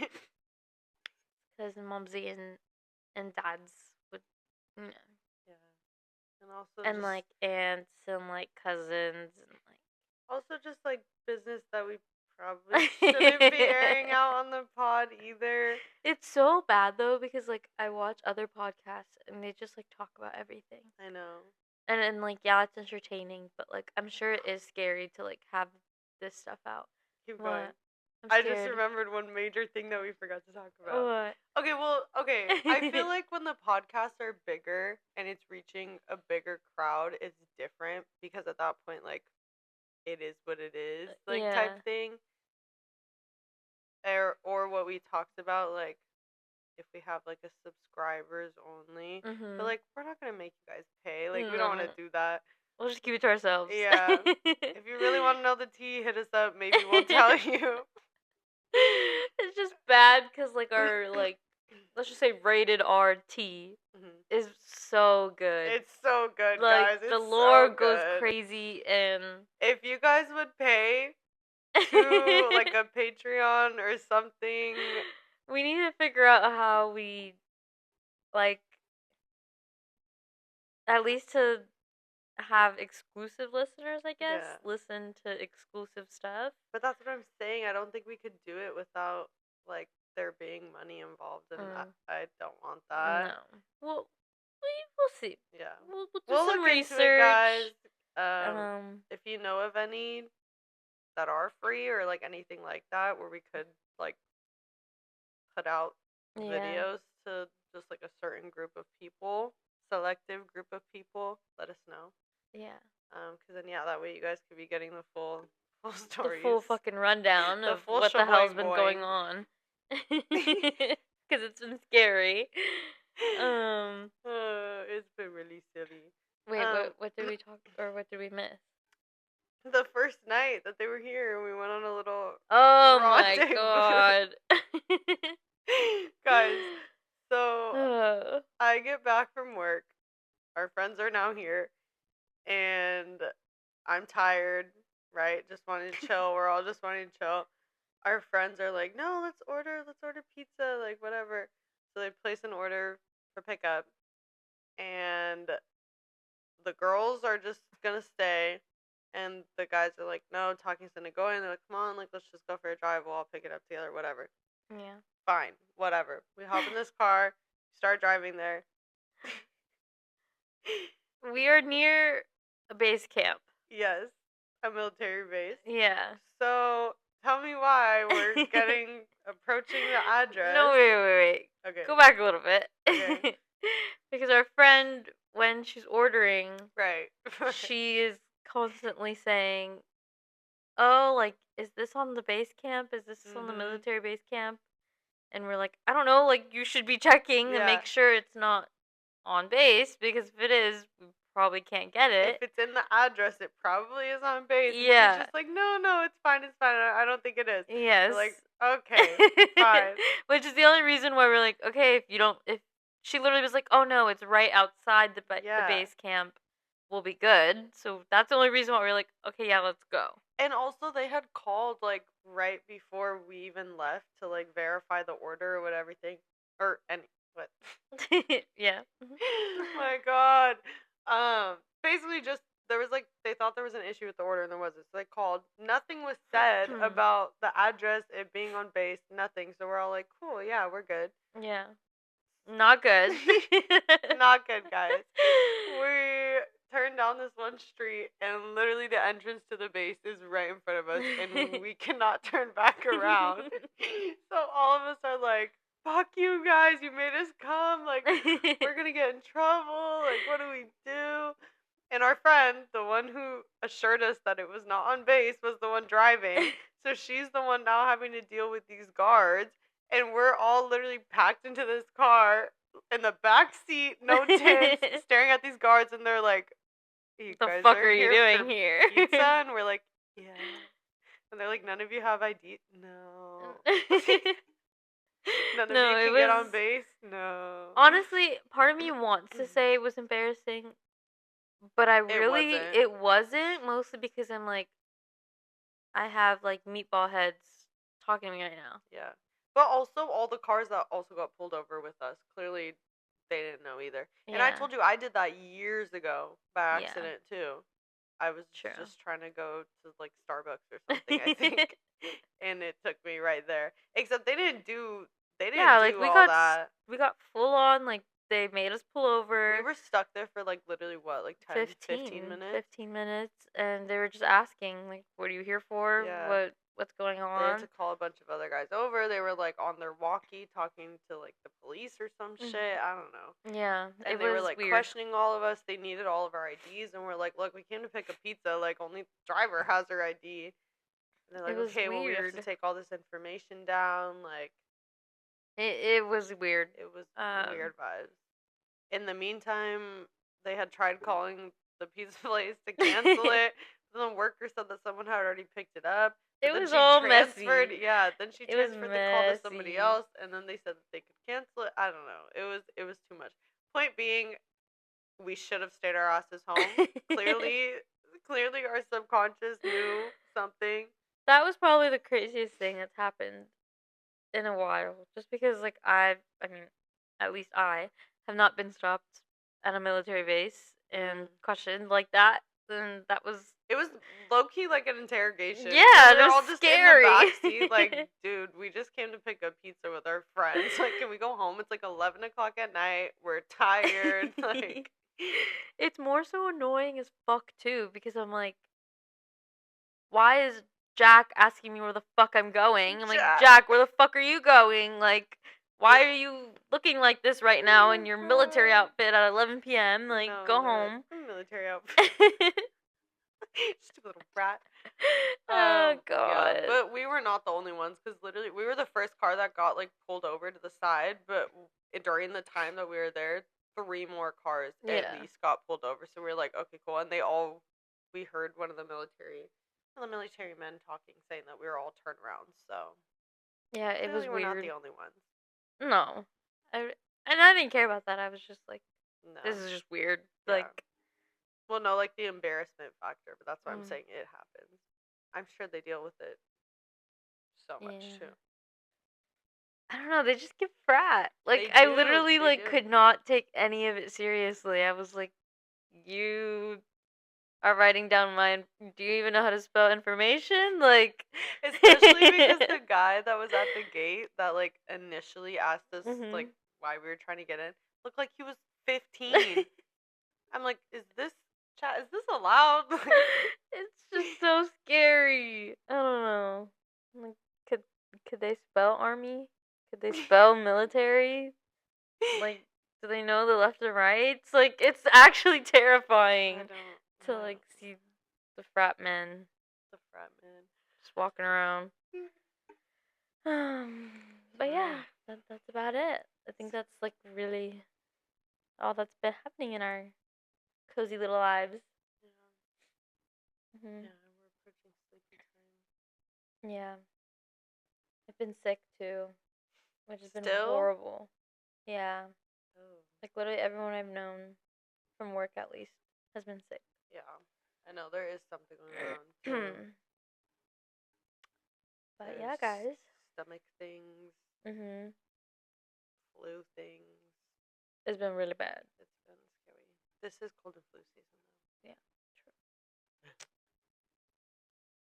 Speaker 2: Because Momsy and Dad's would,
Speaker 3: Yeah. And also
Speaker 2: and like aunts and like cousins and like.
Speaker 3: Also, just like business that we probably shouldn't be airing out on the pod either.
Speaker 2: It's so bad though because like I watch other podcasts and they just like talk about everything.
Speaker 3: I know.
Speaker 2: And like yeah, it's entertaining, but like I'm sure it is scary to like have this stuff out.
Speaker 3: Keep
Speaker 2: What?
Speaker 3: going.
Speaker 2: I'm
Speaker 3: I just remembered one major thing that we forgot to talk about.
Speaker 2: What?
Speaker 3: Okay. I feel like when the podcasts are bigger and it's reaching a bigger crowd, it's different because at that point, like, it is what it is, like, type thing. Or what we talked about, like, if we have, like, a subscribers only. But, like, we're not gonna make you guys pay. Like, we don't want to do that.
Speaker 2: We'll just keep it to ourselves.
Speaker 3: Yeah. If you really want to know the tea, hit us up. Maybe we'll tell you.
Speaker 2: It's just bad because, like, our, like, let's just say rated R tea is so good.
Speaker 3: It's so good,
Speaker 2: like,
Speaker 3: guys. It's
Speaker 2: the lore
Speaker 3: so
Speaker 2: goes crazy, and
Speaker 3: if you guys would pay to, like, a Patreon or something.
Speaker 2: We need to figure out how we, like, at least to have exclusive listeners, I guess, listen to exclusive stuff.
Speaker 3: But that's what I'm saying. I don't think we could do it without, like, there being money involved, and I don't want that.
Speaker 2: No. Well, we'll see.
Speaker 3: Yeah.
Speaker 2: We'll do
Speaker 3: some
Speaker 2: some
Speaker 3: research.
Speaker 2: Into it,
Speaker 3: guys. If you know of any that are free or, like, anything like that where we could, like, put out videos to just, like, a certain group of people, selective group of people, let us know.
Speaker 2: Yeah.
Speaker 3: Because then, that way you guys could be getting the full stories.
Speaker 2: The full fucking rundown of what the hell's been going on. Because it's been scary.
Speaker 3: It's been really silly.
Speaker 2: Wait, what did we talk, or what did we miss?
Speaker 3: The first night that they were here, we went on a little
Speaker 2: my god.
Speaker 3: Guys, so I get back from work. Our friends are now here, and I'm tired, right? Just wanting to chill. We're all just wanting to chill. Our friends are like, no, let's order pizza, like, whatever. So they place an order for pickup, and the girls are just gonna stay, and the guys are like, no, talking's gonna go in. They're like, come on, like, let's just go for a drive. We'll all pick it up together, whatever.
Speaker 2: Yeah.
Speaker 3: Fine, whatever. We hop in this car, start driving there.
Speaker 2: We are near a base camp.
Speaker 3: Yes, a military base.
Speaker 2: Yeah.
Speaker 3: So tell me why we're approaching the address.
Speaker 2: No, wait.
Speaker 3: Okay.
Speaker 2: Go back a little bit.
Speaker 3: Okay.
Speaker 2: Because our friend, when she's ordering,
Speaker 3: right.
Speaker 2: she is constantly saying, oh, like, is this on the base camp? Is this on the military base camp? And we're like, I don't know, like, you should be checking and make sure it's not on base, because if it is, we probably can't get it.
Speaker 3: If it's in the address, it probably is on base.
Speaker 2: Yeah.
Speaker 3: And she's just like, no, it's fine. I don't think it is.
Speaker 2: Yes.
Speaker 3: We're like, okay, fine.
Speaker 2: Which is the only reason why we're like, okay, if she literally was like, oh no, it's right outside the base camp, we'll be good. So that's the only reason why we're like, okay, yeah, let's go. And
Speaker 3: also, they had called, like, right before we even left to, like, verify the order or whatever everything. What?
Speaker 2: Yeah.
Speaker 3: Oh my god. Basically just, there was, like, they thought there was an issue with the order and there wasn't. So they called. Nothing was said about the address, it being on base, nothing. So we're all like, cool, yeah, we're good.
Speaker 2: Yeah. Not good.
Speaker 3: Not good, guys. We turned down this one street and literally the entrance to the base is right in front of us and we cannot turn back around. So all of us are like, fuck you guys, you made us come, like, we're gonna get in trouble, like, what do we do? And our friend, the one who assured us that it was not on base, was the one driving, so she's the one now having to deal with these guards, and we're all literally packed into this car, in the back seat, no tents, staring at these guards, and they're like, the fuck are you doing here? Pizza? And we're like, yeah. And they're like, none of you have ID? No. None of you can get on base? No.
Speaker 2: Honestly, part of me wants to say it was embarrassing, but it wasn't, mostly because I'm like, I have, like, meatball heads talking to me right now.
Speaker 3: Yeah. But also, all the cars that also got pulled over with us, clearly they didn't know either. Yeah. And I told you, I did that years ago by accident, too. I was just trying to go to like Starbucks or something, I think. And it took me right there. Except they didn't do all that.
Speaker 2: We got full on, like, they made us pull over.
Speaker 3: We were stuck there for like literally what, like 15 minutes?
Speaker 2: 15 minutes, and they were just asking, like, what are you here for?
Speaker 3: Yeah.
Speaker 2: What's going on?
Speaker 3: They had to call a bunch of other guys over. They were like on their walkie talking to like the police or some shit. I don't know.
Speaker 2: Yeah.
Speaker 3: And they were like weird. Questioning all of us. They needed all of our IDs, and we're like, look, we came to pick a pizza. Like, only driver has her ID. And they're like, okay, well, we have to take all this information down. Like,
Speaker 2: it was weird.
Speaker 3: It was weird vibes. In the meantime, they had tried calling the pizza place to cancel it. The worker said that someone had already picked it up.
Speaker 2: It was all messy.
Speaker 3: Yeah, then she transferred the call to somebody else, and then they said that they could cancel it. I don't know. It was too much. Point being, we should have stayed our asses home. Clearly our subconscious knew something.
Speaker 2: That was probably the craziest thing that's happened in a while. Just because, like, at least I have not been stopped at a military base and questioned like that. And
Speaker 3: it was low-key like an interrogation.
Speaker 2: Yeah,
Speaker 3: they're all just
Speaker 2: scary.
Speaker 3: in the backseat, like, dude, we just came to pick up pizza with our friends. Like, can we go home? It's like 11 o'clock at night. We're tired. Like,
Speaker 2: it's more so annoying as fuck too, because I'm like, why is Jack asking me where the fuck I'm going? I'm like, Jack, where the fuck are you going? Like, why are you looking like this right now in your military outfit at 11 p.m.? Like, go home.
Speaker 3: Military outfit. Just a little brat.
Speaker 2: Oh, God.
Speaker 3: Yeah, but we were not the only ones, because literally we were the first car that got, like, pulled over to the side, but during the time that we were there, 3 more cars at least got pulled over. So we were like, okay, cool. And we heard one of the military men talking, saying that we were all turned around. So
Speaker 2: yeah, it was weird.
Speaker 3: We're not the only ones.
Speaker 2: No. And I didn't care about that. I was just like, no. This is just weird. Yeah. Like,
Speaker 3: well, no, like the embarrassment factor, but that's why I'm saying it happens. I'm sure they deal with it so much too.
Speaker 2: I don't know. They just get frat. Like, I literally could not take any of it seriously. I was like, you are writing down mine. Do you even know how to spell information? Like,
Speaker 3: especially because the guy that was at the gate that like initially asked us like why we were trying to get in looked like he was 15. I'm like, is this allowed?
Speaker 2: It's just so scary. I don't know. Like, could they spell army? Could they spell military? Like, do they know the left and rights? Like, it's actually terrifying to like see the frat men. Just walking around. But yeah, that's about it. I think that's like really all that's been happening in our cozy little lives. Yeah. Yeah, we're approaching sleepy time. Yeah. I've been sick too, which has been horrible. Yeah. Oh. Like literally everyone I've known, from work at least, has been sick.
Speaker 3: Yeah. I know there is something going on.
Speaker 2: But yeah, guys.
Speaker 3: Stomach things. Flu things.
Speaker 2: It's been really bad.
Speaker 3: It's been scary. This is cold and flu season though.
Speaker 2: Yeah, true.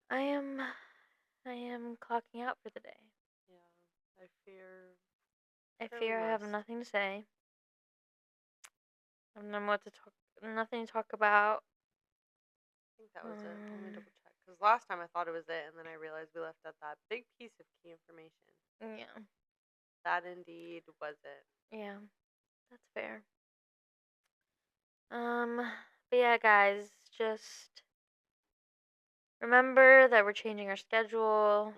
Speaker 2: I am clocking out for the day.
Speaker 3: Yeah.
Speaker 2: I fear I have nothing to say. I don't know what to talk. Nothing to talk about.
Speaker 3: I think that was it. Let me double check. Because last time I thought it was it, and then I realized we left out that big piece of key information.
Speaker 2: Yeah.
Speaker 3: That indeed was it.
Speaker 2: Yeah, that's fair. But yeah, guys, just remember that we're changing our schedule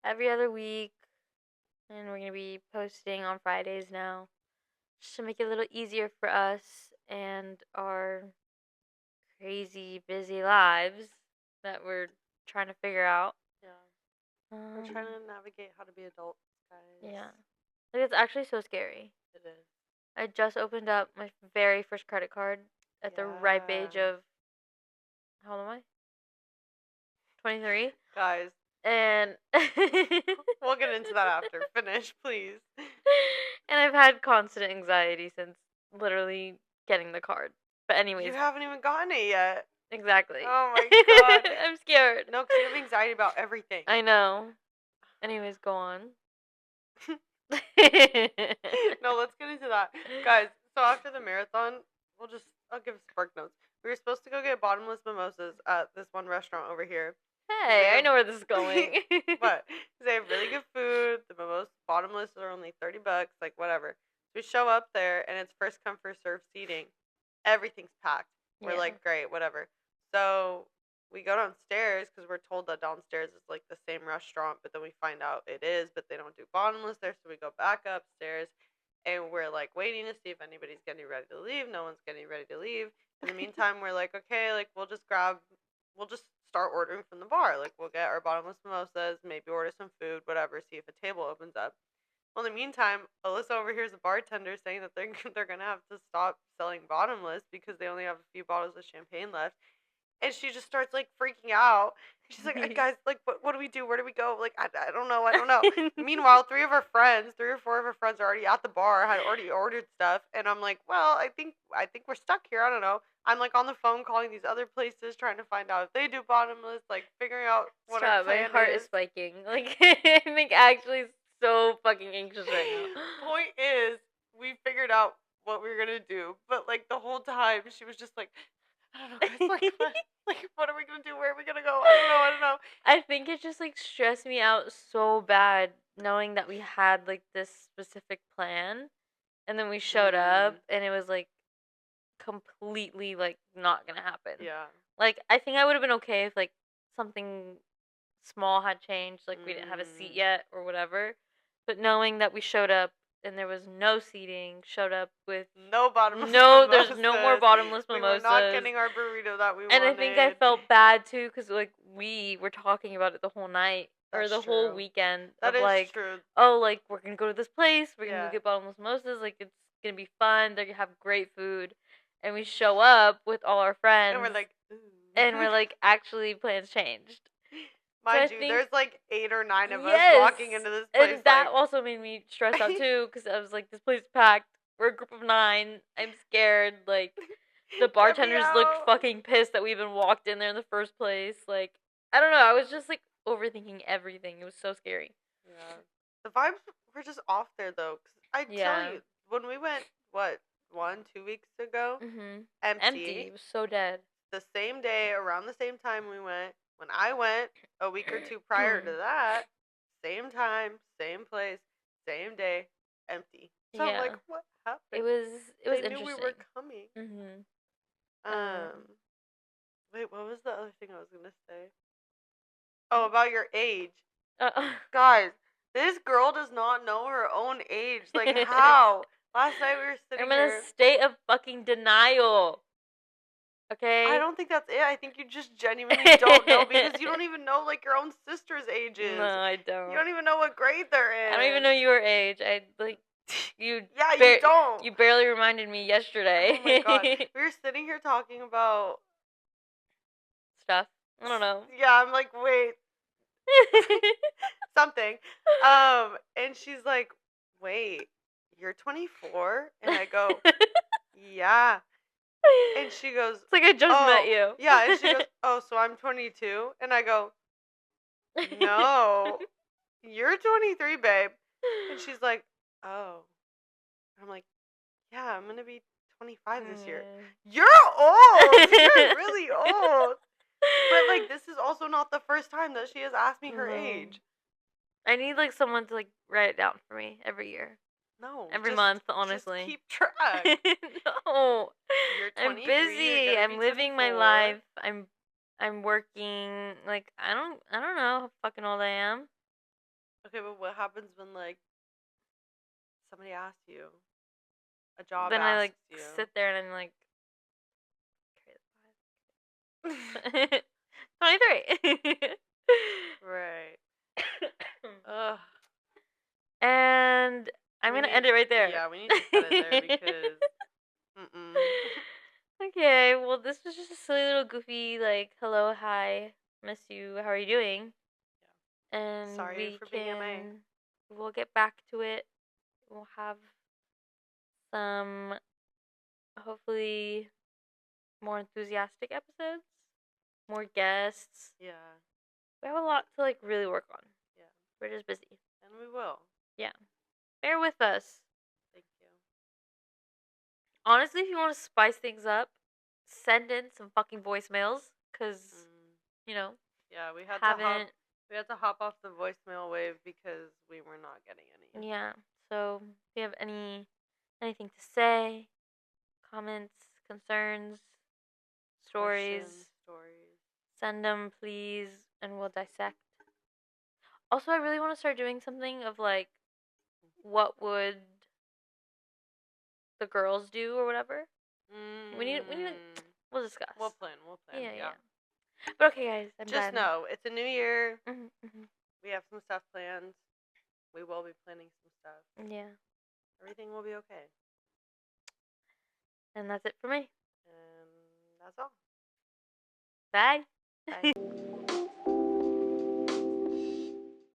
Speaker 2: every other week, and we're gonna be posting on Fridays now, just to make it a little easier for us and our crazy busy lives that we're trying to figure out.
Speaker 3: Yeah. We're trying to navigate how to be adults, guys.
Speaker 2: Yeah. Like, it's actually so scary.
Speaker 3: It is.
Speaker 2: I just opened up my very first credit card at the ripe age of, how old am I? 23?
Speaker 3: Guys.
Speaker 2: And
Speaker 3: we'll get into that after. Finish, please.
Speaker 2: And I've had constant anxiety since literally getting the card. But anyways.
Speaker 3: You haven't even gotten it yet.
Speaker 2: Exactly.
Speaker 3: Oh my god.
Speaker 2: I'm scared.
Speaker 3: No, because you have anxiety about everything.
Speaker 2: I know. Anyways, go on.
Speaker 3: No, let's get into that. Guys, so after the marathon, I'll give spark notes. We were supposed to go get bottomless mimosas at this one restaurant over here.
Speaker 2: Hey, I know where this is going.
Speaker 3: What? They have really good food. The mimosas, bottomless, are only $30, like whatever. So we show up there, and it's first come, first served seating. Everything's packed. We're like, great, whatever. So we go downstairs because we're told that downstairs is like the same restaurant, but then we find out it is, but they don't do bottomless there. So we go back upstairs, and we're like waiting to see if anybody's getting ready to leave. No one's getting ready to leave. In the meantime, we're like, okay, like we'll just start ordering from the bar. Like we'll get our bottomless mimosas, maybe order some food, whatever. See if a table opens up. Well, in the meantime, Alyssa overhears a bartender saying that they're gonna have to stop selling bottomless because they only have a few bottles of champagne left. And she just starts, like, freaking out. She's like, guys, like, what do we do? Where do we go? Like, I don't know. Meanwhile, 3 or 4 of her friends are already at the bar, had already ordered stuff. And I'm like, well, I think we're stuck here. I don't know. I'm, like, on the phone calling these other places, trying to find out if they do bottomless, like, figuring out what our plan is.
Speaker 2: My heart is spiking. Like, I'm, like, actually so fucking anxious right now.
Speaker 3: Point is, we figured out what we were going to do. But, like, the whole time, she was just like, I don't know, guys, like, what are we gonna do? Where are we gonna go? I don't know.
Speaker 2: I think it just, like, stressed me out so bad knowing that we had, like, this specific plan, and then we showed up, and it was, like, completely, like, not gonna happen.
Speaker 3: Yeah.
Speaker 2: Like, I think I would have been okay if, like, something small had changed, like, we didn't have a seat yet or whatever, but knowing that we showed up and there was no seating, showed up with
Speaker 3: no bottomless mimosas.
Speaker 2: There's no more bottomless mimosas.
Speaker 3: We were not getting our burrito that we wanted.
Speaker 2: And I think I felt bad too because like we were talking about it the whole night or the whole weekend.
Speaker 3: That is
Speaker 2: like,
Speaker 3: true.
Speaker 2: Oh, like we're gonna go to this place. We're gonna go get bottomless mimosas. Like it's gonna be fun. They're gonna have great food. And we show up with all our friends.
Speaker 3: And we're like, ooh.
Speaker 2: And we're like, actually, plans changed.
Speaker 3: Mind you, there's like 8 or 9 of us walking into this place.
Speaker 2: And that also made me stress out too, because I was like, this place is packed. We're a group of 9. I'm scared. Like, the bartenders looked fucking pissed that we even walked in there in the first place. Like, I don't know. I was just like overthinking everything. It was so scary.
Speaker 3: Yeah. The vibes were just off there though. Cause I tell you, when we went, 1-2 weeks ago? Empty.
Speaker 2: It was so dead.
Speaker 3: The same day, around the same time we went. When I went a week or 2 prior to that, same time, same place, same day, empty. So I'm like, what happened?
Speaker 2: It was interesting.
Speaker 3: They knew we were coming. Wait, what was the other thing I was gonna say? Oh, about your age. Guys, this girl does not know her own age. Like, how? Last night we were sitting
Speaker 2: here. I'm in a state of fucking denial. Okay.
Speaker 3: I don't think that's it. I think you just genuinely don't know because you don't even know like your own sister's ages.
Speaker 2: No, I don't.
Speaker 3: You don't even know what grade they're in.
Speaker 2: I don't even know your age. I like you.
Speaker 3: Yeah, you don't.
Speaker 2: You barely reminded me yesterday.
Speaker 3: Oh my god. We were sitting here talking about
Speaker 2: stuff. I don't know.
Speaker 3: Yeah, I'm like, wait. Something. And she's like, wait, you're 24? And I go, yeah. And she goes,
Speaker 2: it's like I just met you.
Speaker 3: Yeah, and she goes, oh, so I'm 22? And I go, no, you're 23, babe. And she's like, oh. I'm like, yeah, I'm going to be 25 this year. You're old. You're really old. But, like, this is also not the first time that she has asked me her age.
Speaker 2: I need, like, someone to, like, write it down for me every year.
Speaker 3: No.
Speaker 2: Every month, honestly.
Speaker 3: Just keep track.
Speaker 2: No.
Speaker 3: You're 23,
Speaker 2: I'm busy. I'm living
Speaker 3: 24.
Speaker 2: my life. I'm working. Like, I don't know how fucking old I am.
Speaker 3: Okay, but what happens when, like, somebody asks you? A job
Speaker 2: then
Speaker 3: asks
Speaker 2: I, like,
Speaker 3: you.
Speaker 2: sit there and I'm like, 23.
Speaker 3: Right. Ugh.
Speaker 2: And I'm going to end it right there.
Speaker 3: Yeah, we need to cut it there because...
Speaker 2: Okay, well, this was just a silly little goofy, like, hello, hi, miss you, how are you doing? Yeah. And
Speaker 3: sorry for being MA.
Speaker 2: We'll get back to it. We'll have some, hopefully, more enthusiastic episodes. more guests.
Speaker 3: Yeah.
Speaker 2: We have a lot to like really work on.
Speaker 3: Yeah.
Speaker 2: We're just busy.
Speaker 3: And we will.
Speaker 2: Yeah. Bear with us.
Speaker 3: Thank you.
Speaker 2: Honestly, if you want to spice things up, send in some fucking voicemails, cause you know.
Speaker 3: Yeah, we had to hop off the voicemail wave because we were not getting any.
Speaker 2: Yeah. So if you have anything to say, comments, concerns, stories, send them please, and we'll dissect. Also, I really want to start doing something of like, what would the girls do or whatever. We need. We'll discuss.
Speaker 3: We'll plan. Yeah.
Speaker 2: But okay, guys, I'm
Speaker 3: just
Speaker 2: done.
Speaker 3: know it's a new year.
Speaker 2: Mm-hmm.
Speaker 3: We have some stuff planned. We will be planning some stuff.
Speaker 2: Yeah.
Speaker 3: Everything will be okay.
Speaker 2: And that's it for me.
Speaker 3: And that's all.
Speaker 2: Bye.
Speaker 3: Bye.